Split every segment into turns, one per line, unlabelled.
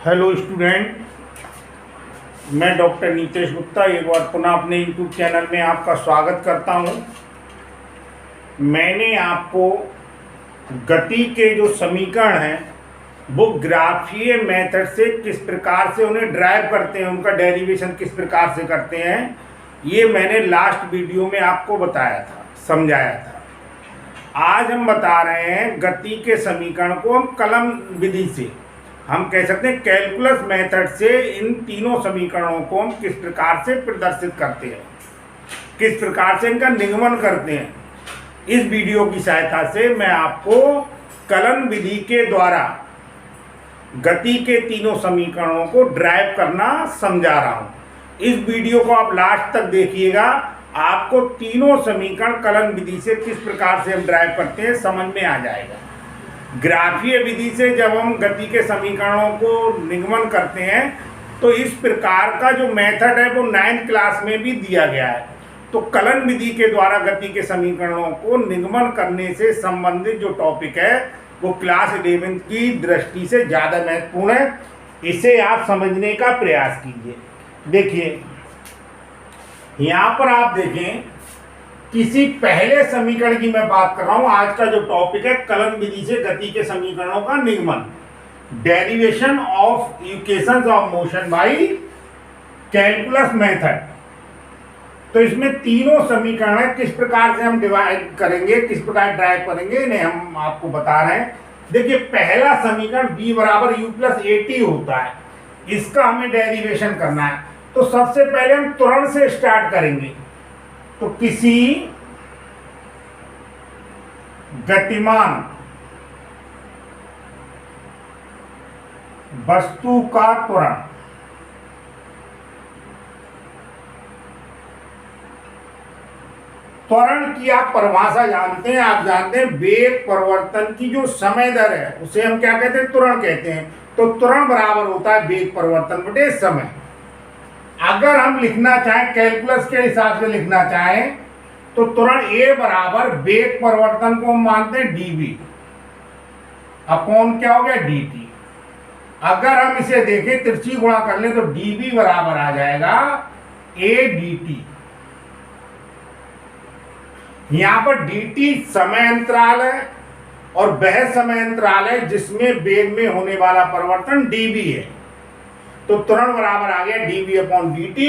Hello student, मैं doctor Nitesh Gupta एक बार पुनः अपने यूट्यूब चैनल में आपका स्वागत करता हूं। मैंने आपको गति के जो समीकरण हैं वो ग्राफीय मेथड से किस प्रकार से उन्हें ड्राइव करते हैं, उनका डेरिवेशन किस प्रकार से करते हैं, ये मैंने लास्ट वीडियो में आपको बताया था, समझाया था। आज हम बता रहे हैं गति के समीकरण को हम कलन विधि से, हम कह सकते हैं कैलकुलस मेथड से इन तीनों समीकरणों को हम किस प्रकार से प्रदर्शित करते हैं, किस प्रकार से इनका निगमन करते हैं। इस वीडियो की सहायता से मैं आपको कलन विधि के द्वारा गति के तीनों समीकरणों को ड्राइव करना समझा रहा हूं। इस वीडियो को आप लास्ट तक देखिएगा, आपको तीनों समीकरण कलन विधि से किस प्रकार से हम ड्राइव करते हैं समझ में आ जाएगा। ग्राफीय विधि से जब हम गति के समीकरणों को निगमन करते हैं तो इस प्रकार का जो मेथड है वो 9th क्लास में भी दिया गया है। तो कलन विधि के द्वारा गति के समीकरणों को निगमन करने से संबंधित जो टॉपिक है वो क्लास 11 की दृष्टि से ज़्यादा महत्वपूर्ण है। इसे आप समझने का प्रयास कीजिए। देखिए यहाँ पर आप देखें, किसी पहले समीकरण की मैं बात कर रहा हूं। आज का जो टॉपिक है कलन विधि से गति के समीकरणों का निगमन, derivation of equations of motion by calculus method. तो इसमें तीनों समीकरण किस प्रकार से हम डिवाइड करेंगे, किस प्रकार ड्राइव करेंगे, इन्हें हम आपको बता रहे हैं। देखिए पहला समीकरण b बराबर u प्लस at होता है, इसका हमें डेरिवेशन करना है। तो सबसे पहले हम त्वरण से स्टार्ट करेंगे। तो किसी गतिमान वस्तु का त्वरण त्वरण की आप परिभाषा जानते हैं। आप जानते हैं वेग परिवर्तन की जो समय दर है उसे हम क्या कहते हैं, त्वरण कहते हैं। तो त्वरण बराबर होता है वेग परिवर्तन बटे समय। अगर हम लिखना चाहें, कैलकुलस के हिसाब से लिखना चाहें, तो त्वरण a बराबर वेग परिवर्तन को हम मानते हैं dv अपॉन क्या हो गया dt। अगर हम इसे देखें, तिरछी गुणा कर लें तो dv बराबर आ जाएगा a dt। यहां पर dt समय अंतराल है और वह समय अंतराल है जिसमें वेग में होने वाला परिवर्तन dv है। तो त्वरण बराबर आ गया dv अपॉन dt।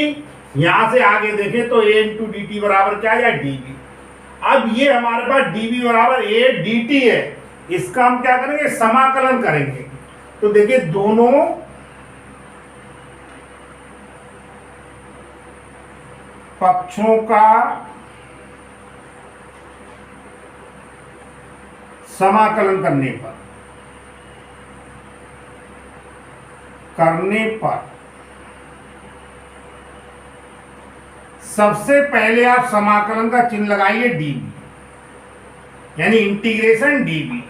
यहां से आगे देखें तो a इंटू डी टी बराबर क्या है, dv। अब ये हमारे पास dv बराबर a dt है, इसका हम क्या करेंगे, समाकलन करेंगे। तो देखिए दोनों पक्षों का समाकलन करने पर सबसे पहले आप समाकलन का चिन्ह लगाइए dv, यानी इंटीग्रेशन dv।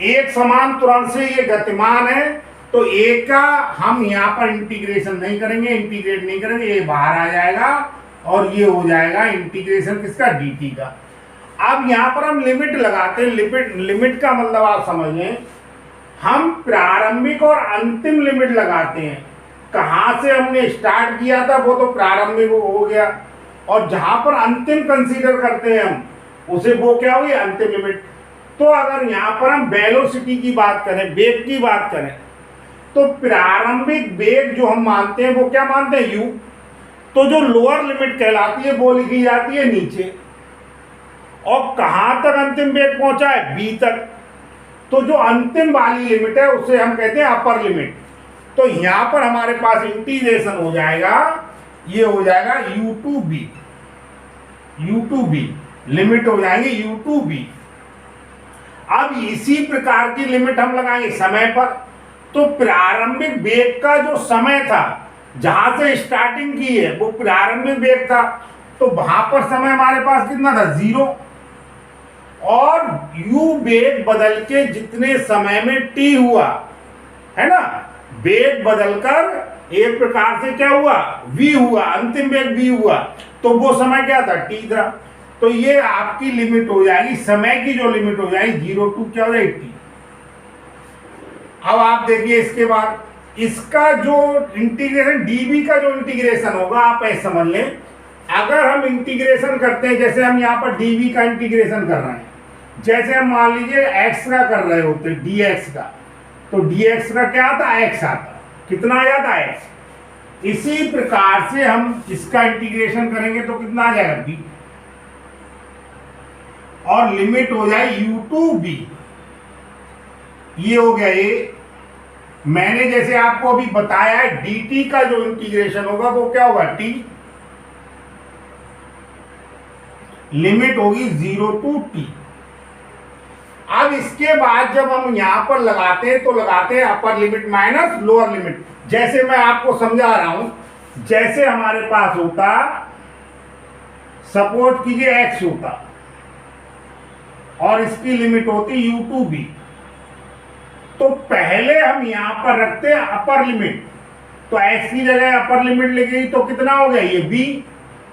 एक समान त्वरण से ये गतिमान है तो एक का हम यहाँ पर इंटीग्रेशन नहीं करेंगे, इंटीग्रेट नहीं करेंगे, ये बाहर आ जाएगा और ये हो जाएगा इंटीग्रेशन किसका, dt का। अब यहाँ पर हम लिमिट लगाते हैं। लिमिट का मतलब आप समझ लें, हम प्रारंभिक और अंतिम लिमिट लगाते हैं। कहाँ से हमने स्टार्ट किया था वो तो प्रारंभिक हो गया, और जहां पर अंतिम कंसीडर करते हैं हम उसे वो क्या हुई, अंतिम लिमिट। तो अगर यहाँ पर हम वेलोसिटी की बात करें, वेग की बात करें, तो प्रारंभिक वेग जो हम मानते हैं वो क्या मानते हैं, u। तो जो लोअर लिमिट कहलाती है वो लिखी जाती है नीचे, और कहाँ तक अंतिम वेग पहुंचा है, b तक। तो जो अंतिम वाली लिमिट है उसे हम कहते हैं अपर लिमिट। तो यहां पर हमारे पास इंटीग्रेशन हो जाएगा, ये हो जाएगा u टू b, लिमिट हो जाएंगे u टू b। अब इसी प्रकार की लिमिट हम लगाएंगे समय पर। तो प्रारंभिक वेग का जो समय था, जहां से स्टार्टिंग की है वो प्रारंभिक वेग था, तो वहां पर समय हमारे पास कितना था, 0। और u वेग बदल के जितने समय में t हुआ है ना, वेग बदलकर एक प्रकार से क्या हुआ, v हुआ, अंतिम वेग v हुआ, तो वो समय क्या था, t था। तो ये आपकी लिमिट हो जाएगी, समय की जो लिमिट हो जाएगी 0 टू क्या हो जाएगी t। अब आप देखिए इसके बाद इसका जो इंटीग्रेशन डीवी का जो इंटीग्रेशन होगा आप ऐसे समझ लें, अगर हम इंटीग्रेशन करते हैं, जैसे हम यहाँ पर डीवी का इंटीग्रेशन कर रहे हैं, जैसे हम मान लीजिए एक्स का कर रहे होते डीएक्स का, तो डीएक्स का क्या आता, एक्स आता, कितना आ जाता है एक्स। इसी प्रकार से हम इसका इंटीग्रेशन करेंगे तो कितना आ जाएगा बी, और लिमिट हो जाए u टू बी। ये हो गया ये। मैंने जैसे आपको अभी बताया है dt का जो इंटीग्रेशन होगा वो क्या होगा t, लिमिट होगी 0 टू t। अब इसके बाद जब हम यहां पर लगाते हैं तो लगाते हैं upper limit minus lower limit. जैसे मैं आपको समझा रहा हूं, जैसे हमारे पास होता, सपोज कीजिए x होता और इसकी लिमिट होती u टू b, तो पहले हम यहां पर रखते हैं अपर लिमिट, तो x की जगह अपर लिमिट लिखी तो कितना हो गया ये b,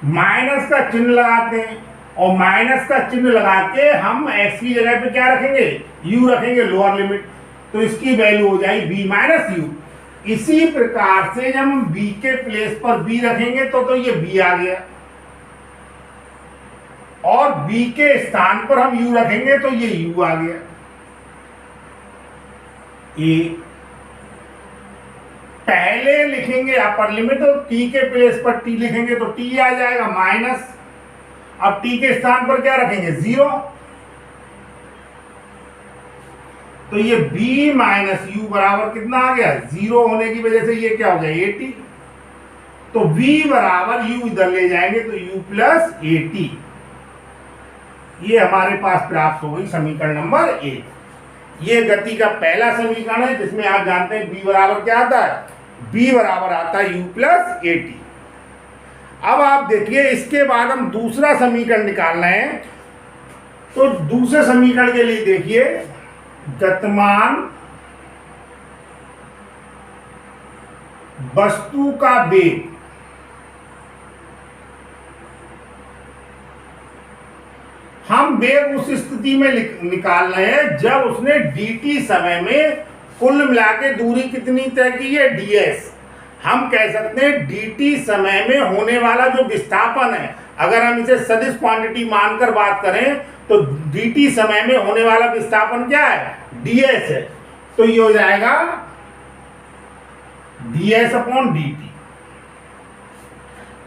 माइनस का चिन्ह लगाते हैं और माइनस का चिन्ह लगा के हम x की जगह पे क्या रखेंगे, u रखेंगे लोअर लिमिट, तो इसकी वैल्यू हो जाएगी b माइनस u। इसी प्रकार से जब हम b के प्लेस पर b रखेंगे तो ये b आ गया, और b के स्थान पर हम u रखेंगे तो ये u आ गया। ए पहले लिखेंगे अपर लिमिट और t के प्लेस पर t लिखेंगे तो t आ जाएगा माइनस, अब t के स्थान पर क्या रखेंगे 0, तो ये b माइनस u बराबर कितना आ गया 0 होने की वजह से ये क्या हो गया 80, तो v बराबर u इधर ले जाएंगे तो u प्लस 80। ये हमारे पास प्राप्त हो गई समीकरण नंबर 1। ये गति का पहला समीकरण है जिसमें आप जानते हैं b बराबर क्या आता है, b बराबर आता है u प्लस 80। अब आप देखिए इसके बाद हम दूसरा समीकरण निकालना है, तो दूसरे समीकरण के लिए देखिए गतिमान वस्तु का वेग, हम वेग उस स्थिति में निकाल रहे हैं जब उसने dt समय में कुल मिला के दूरी कितनी तय की है ds। हम कह सकते हैं dt समय में होने वाला जो विस्थापन है, अगर हम इसे सदिश क्वांटिटी मानकर बात करें तो dt समय में होने वाला विस्थापन क्या है ds है, तो ये हो जाएगा ds अपॉन dt।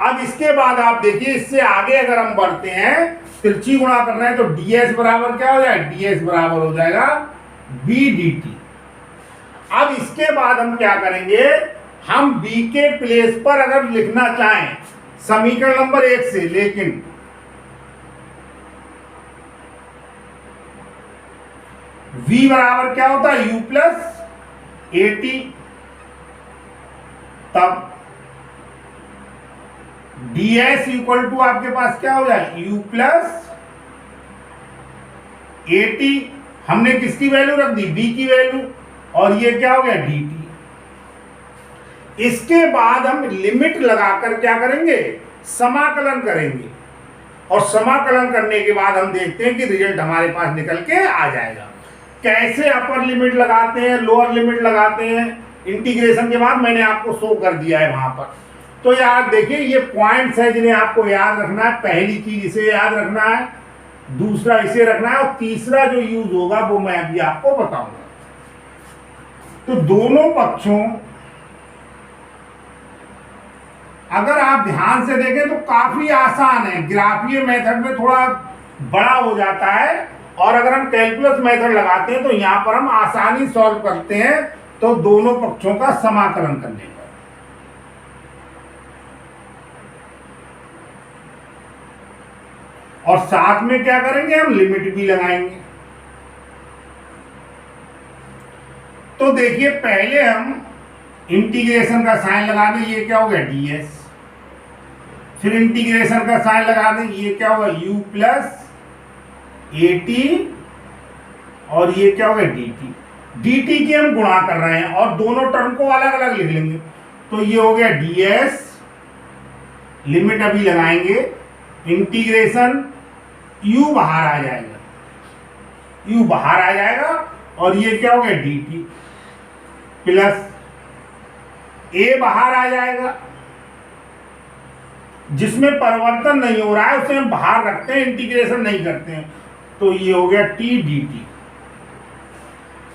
अब इसके बाद आप देखिए इससे आगे अगर हम बढ़ते हैं, तिरछी गुणा करना है तो ds बराबर क्या हो जाएगा, ds बराबर हो जाएगा b dt। अब इसके बाद हम क्या करेंगे, हम b के प्लेस पर अगर लिखना चाहें समीकरण नंबर 1 से, लेकिन v बराबर क्या होता है u प्लस 80, तब ds इक्वल टू आपके पास क्या हो जाए u प्लस 80। हमने किसकी वैल्यू रख दी, b की वैल्यू, और ये क्या हो गया dt। इसके बाद हम लिमिट लगाकर क्या करेंगे, समाकलन करेंगे, और समाकलन करने के बाद हम देखते हैं कि रिजल्ट हमारे पास निकल के आ जाएगा। कैसे अपर लिमिट लगाते हैं, लोअर लिमिट लगाते हैं, इंटीग्रेशन के बाद मैंने आपको शो कर दिया है वहां पर। तो यार देखिए ये पॉइंट्स है जिन्हें आपको याद रखना है। पहली चीज इसे याद रखना है, दूसरा इसे रखना है, और तीसरा जो यूज होगा वो मैं अभी आपको बताऊंगा। तो दोनों पक्षों, अगर आप ध्यान से देखें तो काफी आसान है, ग्राफीय मेथड में थोड़ा बड़ा हो जाता है, और अगर हम कैलकुलस मेथड लगाते हैं तो यहां पर हम आसानी सॉल्व करते हैं, तो दोनों पक्षों का समाकलन करने पर। और साथ में क्या करेंगे, हम लिमिट भी लगाएंगे। तो देखिए पहले हम इंटीग्रेशन का साइन लगा दें, ये क्या हो गया ds, फिर इंटीग्रेशन का साइन लगा दें, ये क्या होगा u प्लस 80, और ये क्या होगा dt की हम गुणा कर रहे हैं और दोनों टर्म को अलग अलग लिख लेंगे, तो ये हो गया ds, लिमिट अभी लगाएंगे, इंटीग्रेशन u बाहर आ जाएगा, u बाहर आ जाएगा, और ये क्या हो गया dt। प्लस ए बाहर आ जाएगा, जिसमें परिवर्तन नहीं हो रहा है उसे हम बाहर रखते हैं, इंटीग्रेशन नहीं करते हैं, तो ये हो गया टी डी टी।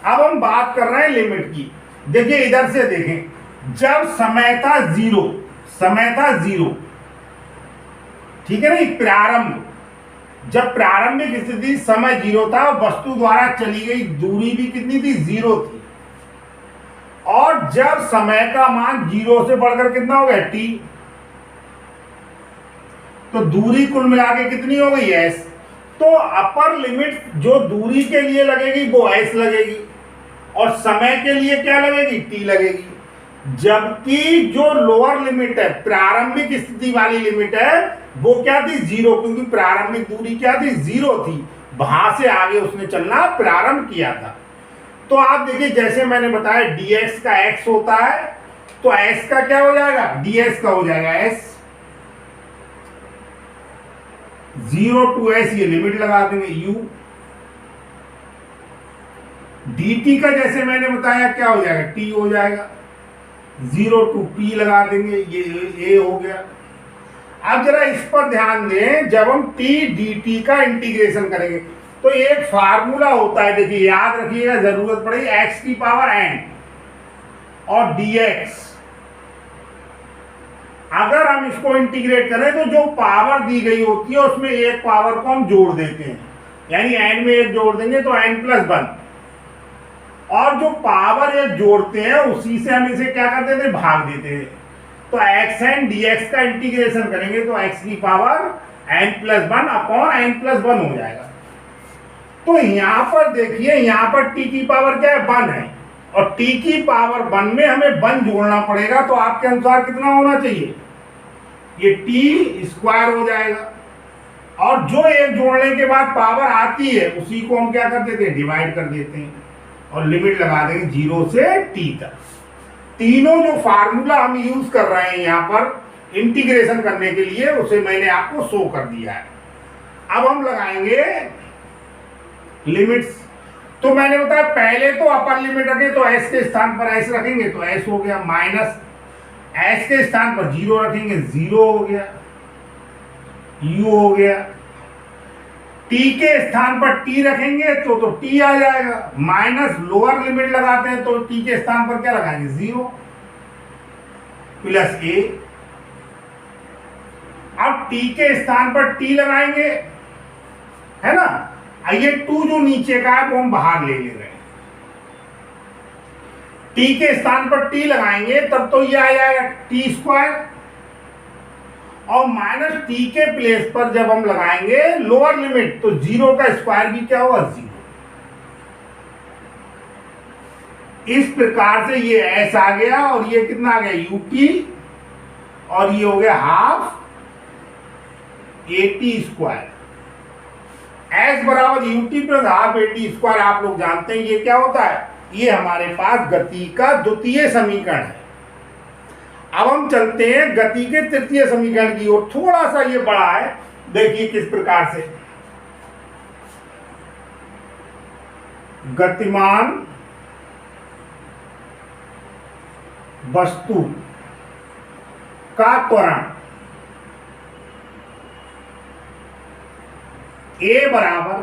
अब हम बात कर रहे हैं लिमिट की। देखिए इधर से देखें, जब समय था जीरो, समय था जीरो, ठीक है ना, प्रारंभ, जब प्रारंभिक स्थिति समय जीरो था, वस्तु द्वारा चली गई दूरी भी कितनी थी, जीरो थी, और जब समय का मान जीरो से बढ़कर कितना हो गया, टी, तो दूरी कुल मिला के कितनी हो गई, एस। तो अपर लिमिट जो दूरी के लिए लगेगी वो एस लगेगी, और समय के लिए क्या लगेगी, टी लगेगी। जबकि जो लोअर लिमिट है, प्रारंभिक स्थिति वाली लिमिट है, वो क्या थी, जीरो, क्योंकि प्रारंभिक दूरी क्या थी, जीरो थी, वहां से आगे उसने चलना प्रारंभ किया था। तो आप देखिए, जैसे मैंने बताया dx का x होता है, तो s का क्या हो जाएगा, ds का हो जाएगा s। 0 to s ये लिमिट लगा देंगे u। dt का जैसे मैंने बताया क्या हो जाएगा, t हो जाएगा। 0 to p लगा देंगे, ये a हो गया। अब जरा इस पर ध्यान दें, जब हम t dt का इंटीग्रेशन करेंगे तो एक फार्मूला होता है, देखिए याद रखिएगा, जरूरत पड़ेगी, x की पावर n और dx। अगर हम इसको इंटीग्रेट करें तो जो पावर दी गई होती है उसमें एक पावर को हम जोड़ देते हैं, यानी n में एक जोड़ देंगे तो n+1, और जो पावर एक जोड़ते हैं उसी से हम इसे क्या कर देते हैं, भाग देते हैं। तो xn dx का इंटीग्रेशन करेंगे तो x की पावर n+1 अपॉन n+1 हो जाएगा। तो यहां पर देखिए, यहां पर t की पावर क्या है, 1 है, और t की पावर 1 में हमें 1 जोड़ना पड़ेगा, तो आपके अनुसार कितना होना चाहिए, ये t² हो जाएगा। और जो एक जोड़ने के बाद पावर आती है उसी को हम क्या कर देते हैं, डिवाइड कर देते हैं, और लिमिट लगा देंगे 0 से t तक। तीनों जो फार्मूला हम यूज कर रहे हैं यहां पर इंटीग्रेशन करने के लिए, उसे मैंने आपको शो कर दिया है। अब हम लगाएंगे लिमिट्स। तो मैंने बताया पहले तो अपर लिमिट रखें तो s के स्थान पर s रखेंगे तो s हो गया, माइनस s के स्थान पर 0 रखेंगे, 0 हो गया, u हो गया। t के स्थान पर t रखेंगे तो t आ जाएगा, माइनस लोअर लिमिट लगाते हैं तो t के स्थान पर क्या लगाएंगे, 0 प्लस a। अब t के स्थान पर t लगाएंगे, है ना, ये 2 जो नीचे का है वो हम बाहर ले रहे हैं, t के स्थान पर t लगाएंगे तब तो ये आ जाएगा t², और माइनस t के प्लेस पर जब हम लगाएंगे लोअर लिमिट तो 0 का स्क्वायर भी क्या होगा, 0। इस प्रकार से ये s आ गया, और ये कितना आ गया, ut, और ये हो गया हाफ at²। s बराबर ut प्लस हाफ at², आप लोग जानते हैं ये क्या होता है, ये हमारे पास गति का द्वितीय समीकरण है। अब हम चलते हैं गति के तृतीय समीकरण की ओर, थोड़ा सा ये बड़ा है, देखिए किस प्रकार से। गतिमान वस्तु का त्वरण a बराबर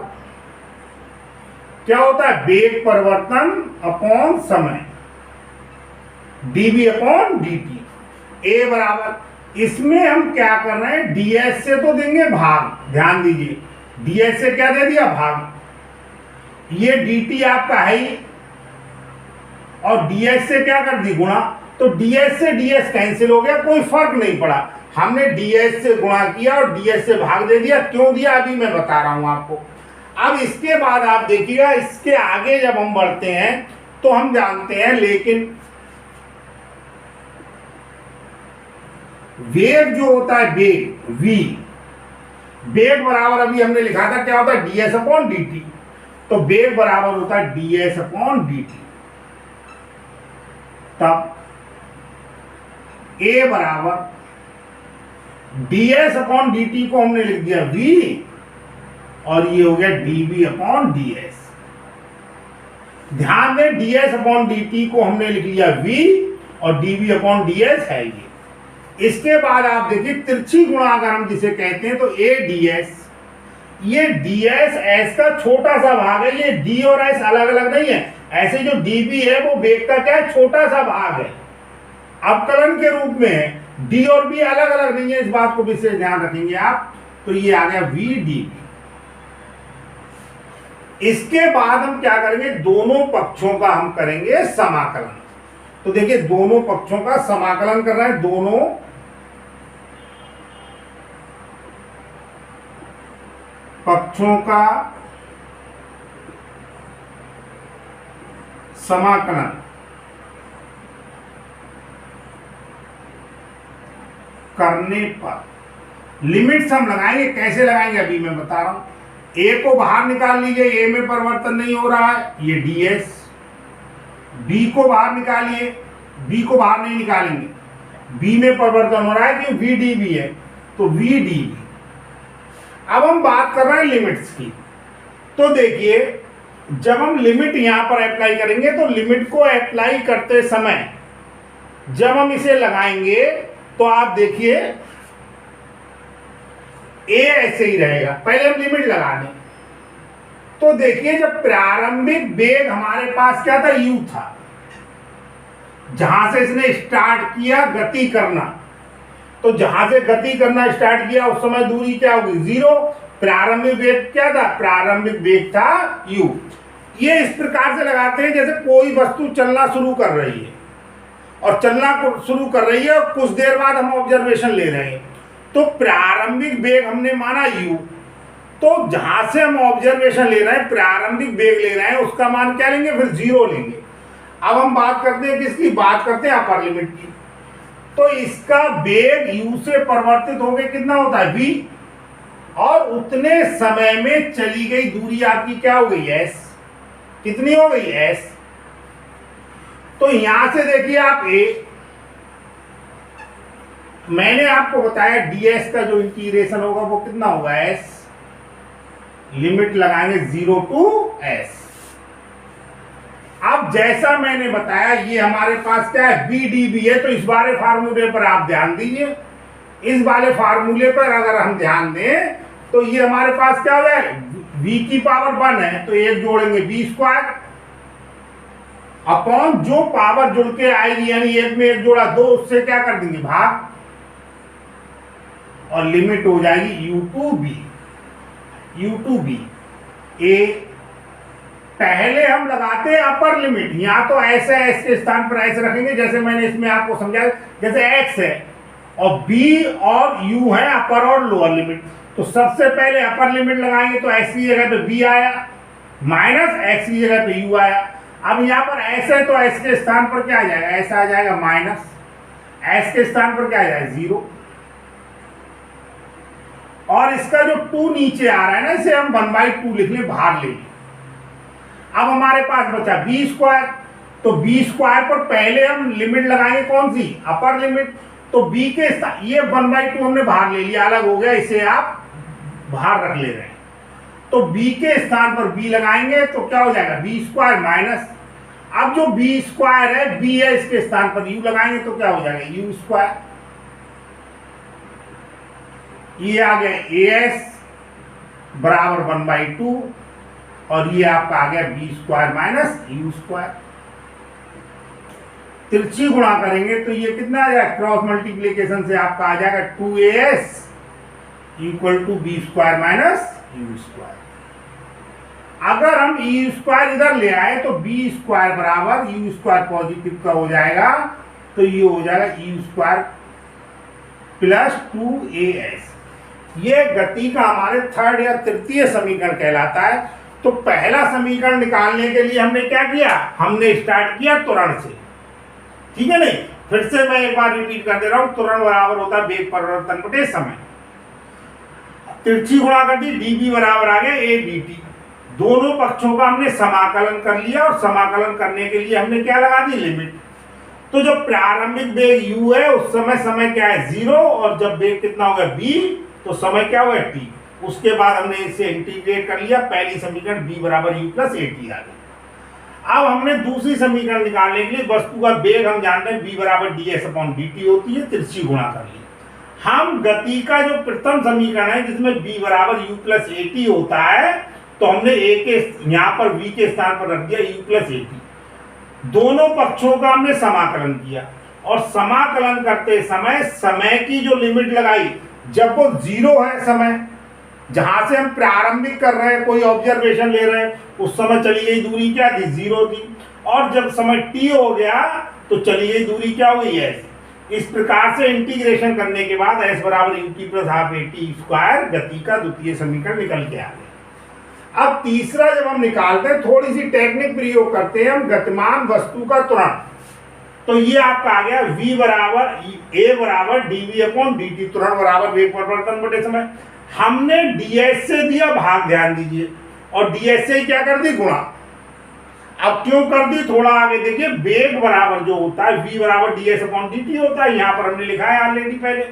क्या होता है, वेग परिवर्तन अपॉन समय, dv अपॉन dt। a बराबर, इसमें हम क्या कर रहे हैं, ds से तो देंगे भाग, ध्यान दीजिए, ds से क्या दे दिया, भाग, ये dt आपका है ही, और ds से क्या कर दी, गुणा, तो ds से ds कैंसिल हो गया, कोई फर्क नहीं पड़ा, हमने ds से गुणा किया और ds से भाग दे दिया। क्यों दिया अभी मैं बता रहा हूं आपको। अब इसके बाद आप देखिएगा, इसके आगे जब हम बढ़ते हैं तो हम जानते हैं, लेकिन वेग जो होता है, वेग v, वेग बराबर अभी हमने लिखा था क्या होता है, ds अपॉन dt, तो वेग बराबर होता है ds अपॉन dt। तब a बराबर ds अपॉन dt को हमने लिख दिया v, और ये हो गया dv अपॉन ds। ध्यान दें ds अपॉन dt को हमने लिख लिया v और dv अपॉन ds है ये। इसके बाद आप देखिए तिरछी गुणाकार हम जिसे कहते हैं, तो a ds, ये ds s का छोटा सा भाग है, ये d और s अलग अलग नहीं है। ऐसे जो dv है वो वेग का क्या है, छोटा सा भाग है, अवकलन के रूप में है। d और b अलग अलग नहीं है, इस बात को विशेष ध्यान रखेंगे आप। तो ये आ गया v dv। इसके बाद हम क्या करेंगे, दोनों पक्षों का हम करेंगे समाकलन। तो देखिए दोनों पक्षों का समाकलन कर रहे हैं, दोनों पक्षों का समाकलन करने पर लिमिट्स हम लगाएंगे। कैसे लगाएंगे अभी मैं बता रहा हूं। a को बाहर निकाल लीजिए, a में परिवर्तन नहीं हो रहा है, ये ds। b को बाहर निकालिए, b को बाहर नहीं निकालेंगे, b में परिवर्तन हो रहा है कि v dv है, तो v dv। अब हम बात कर रहे हैं लिमिट्स की। तो देखिए जब हम लिमिट यहां पर अप्लाई करेंगे, तो लिमिट को अप्लाई करते समय जब हम इसे लगाएंगे तो आप देखिए a ऐसे ही रहेगा। पहले हम लिमिट लगा दें, तो देखिए जब प्रारंभिक वेग हमारे पास क्या था, u था, जहां से इसने स्टार्ट किया गति करना, तो जहां से गति करना स्टार्ट किया उस समय दूरी क्या होगी, 0। प्रारंभिक वेग क्या था, प्रारंभिक वेग था u। ये इस प्रकार से लगाते हैं जैसे कोई वस्तु चलना शुरू कर रही है, और चलना शुरू कर रही है और कुछ देर बाद हम ऑब्जर्वेशन ले रहे हैं। तो प्रारंभिक वेग हमने माना u, तो जहां से हम ऑब्जर्वेशन ले रहे हैं, प्रारंभिक वेग ले रहे हैं, उसका मान क्या लेंगे, फिर 0 लेंगे। अब हम बात करते हैं किसकी, बात करते हैं अपर लिमिट की। तो इसका वेग u से परिवर्तित होकर कितना होता है, v, और उतने समय में चली गई दूरी आपकी क्या हो गई, s। कितनी हो गई, s। तो यहां से देखिए आप a, मैंने आपको बताया ds का जो इंटीग्रेशन होगा वो कितना होगा, s। लिमिट लगाएंगे 0 to s। अब जैसा मैंने बताया ये हमारे पास क्या है, v dv है। तो इस वाले फार्मूले पर आप ध्यान दीजिए। इस वाले फार्मूले पर अगर हम ध्यान दें तो ये हमारे पास क्या हो जाए, v की पावर 1 है, तो एक जोड़ेंगे v स्क्वायर अपॉन जो पावर जुड़ के आएगी, यानी एक में एक जोड़ा 2, उससे क्या कर देंगे, भाग, और लिमिट हो जाएगी u to b। a पहले हम लगाते हैं अपर लिमिट, यहां तो ऐसे s के स्थान पर ऐसे रखेंगे जैसे मैंने इसमें आपको समझाया, जैसे x है और b और u है अपर और लोअर लिमिट। तो सबसे पहले अपर लिमिट लगाएंगे तो x की जगह पे b आया, माइनस x की जगह पे u आया। अब यहाँ पर s है तो s के स्थान पर क्या आ जाएगा, s आ जाएगा माइनस, s के स्थान पर क्या आ जाएगा, 0। और इसका जो 2 नीचे आ रहा है ना, इसे हम 1/2 लिख लें, बाहर ले लें। अब हमारे पास बचा b स्क्वायर। तो b स्क्वायर पर पहले हम लिमिट लगाएंगे कौन सी, अपर लिमिट। तो b के ये 1/2 हमने बाहर ले लिया, अलग हो गया, इसे आप बाहर रख ले रहे हैं। तो b के स्थान पर b लगाएंगे तो क्या हो जाएगा, b स्क्वायर माइनस, अब जो b स्क्वायर है b है, इसके स्थान पर u लगाएंगे तो क्या हो जाएगा, u स्क्वायर। ये आ गया as बराबर 1/2, और ये आपका आ गया b square minus u square. तिरछी गुणा करेंगे तो ये कितना आ जाएगा, क्रॉस मल्टीप्लीकेशन से आपका आ जाएगा 2as equal to b square minus u square. अगर हम u स्क्वायर इधर ले आए तो b स्क्वायर बराबर u स्क्वायर पॉजिटिव का हो जाएगा, तो ये हो जाएगा u स्क्वायर प्लस 2as। ये गति का हमारे थर्ड या तृतीय समीकरण कहलाता है। तो पहला समीकरण निकालने के लिए हमने क्या किया, हमने स्टार्ट किया त्वरण से, ठीक है नहीं। फिर से मैं एक बार रिपीट कर दे रहा हूं, त्वरण बराबर होता है वेग परिवर्तन बटे समय। तिरछी गुणा कर दी, dv बराबर आ गया a dt। दोनों पक्षों का हमने समाकलन कर लिया, और समाकलन करने के लिए हमने क्या लगा दी, लिमिट। तो जब प्रारंभिक वेग u है उस समय क्या है, 0, और जब वेग कितना होगा b, तो समय क्या होगा, t। उसके बाद हमने इसे इंटीग्रेट कर लिया, पहली समीकरण b बराबर u प्लस at आ गई। अब हमने दूसरी समीकरण निकालने के लिए वस्तु का वेग हम जानते हैं v बराबर ds/dt होती है, तिरछी गुणा कर ली। हम गति का जो प्रथम समीकरण है जिसमें v बराबर u प्लस at होता है, तो हमने a के यहाँ पर v के स्थान पर रख दिया u प्लस at। दोनों पक्षों का हमने समाकलन किया और समाकलन करते समय समय की जो लिमिट लगाई, जब वो 0 है समय, जहां से हम प्रारंभिक कर रहे हैं, कोई ऑब्जर्वेशन ले रहे हैं, उस समय चली गई दूरी क्या थी, 0 थी। और जब समय t हो गया तो चली गई दूरी क्या हुई, s। इस प्रकार से इंटीग्रेशन करने के बाद s बराबर ut plus half at square गति का द्वितीय समीकरण निकल के आ गया। अब तीसरा जब हम निकालते हैं, थोड़ी सी टेक्निक प्रयोग करते हैं हम, गतिमान वस्तु का त्वरण। तो ये आपका आ गया v बराबर a बराबर dv/dt, त्वरण बराबर वेग परिवर्तन बटे समय। हमने ds से दिया भाग, ध्यान दीजिए, और ds से क्या कर दी, गुणा। अब क्यों कर दी, थोड़ा आगे देखिए, वेग बराबर जो होता है v बराबर ds/dt होता है, यहां पर हमने लिखा है ऑलरेडी पहले।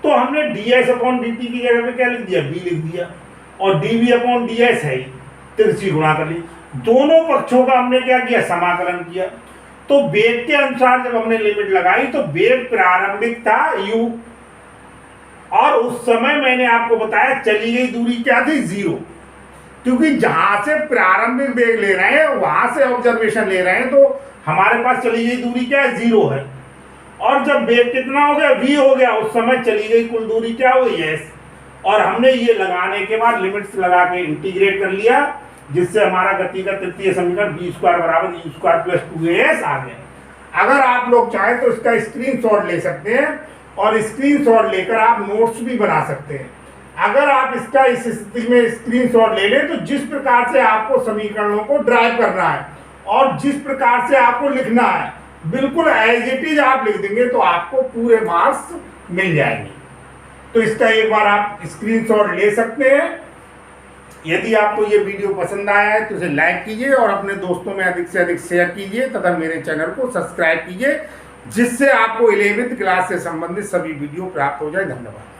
तो हमने ds/dt की जगह पे क्या लिख दिया, v लिख दिया, और dv/ds है, तिरछी गुणा कर ली। दोनों पक्षों का हमने क्या किया, समाकलन किया। तो वेग के अनुसार जब हमने लिमिट लगाई तो वेग प्रारंभिक था u, और उस समय मैंने आपको बताया चली गई दूरी क्या थी, 0। क्योंकि जहां से प्रारंभिक वेग ले रहे हैं वहां से ऑब्जर्वेशन ले रहे हैं, तो हमारे पास चली गई दूरी क्या है, 0 है। और जब वेग कितना हो गया, v हो गया, उस समय चली गई कुल दूरी क्या हुई, s। और हमने ये लगाने के बाद लिमिट्स लगा के इंटीग्रेट कर लिया, जिससे हमारा गति का तृतीय समीकरण v स्क्वायर बराबर u स्क्वायर प्लस 2as आ गया। अगर आप लोग चाहें तो इसका स्क्रीनशॉट ले सकते हैं, और स्क्रीनशॉट लेकर आप नोट्स भी बना सकते हैं। अगर आप इसका इस स्थिति में स्क्रीनशॉट ले लें, तो जिस प्रकार से आपको समीकरणों को ड्राइव करना है और जिस प्रकार से आपको लिखना है, बिल्कुल एज इट इज आप लिख देंगे तो आपको पूरे मार्क्स मिल जाएंगे। तो इसका एक बार आप स्क्रीनशॉट ले सकते हैं। यदि आपको ये वीडियो पसंद आया है तो इसे लाइक कीजिए और अपने दोस्तों में अधिक से अधिक शेयर कीजिए तथा मेरे चैनल को सब्सक्राइब कीजिए, जिससे आपको 11वीं क्लास से संबंधित सभी वीडियो प्राप्त हो जाए। धन्यवाद।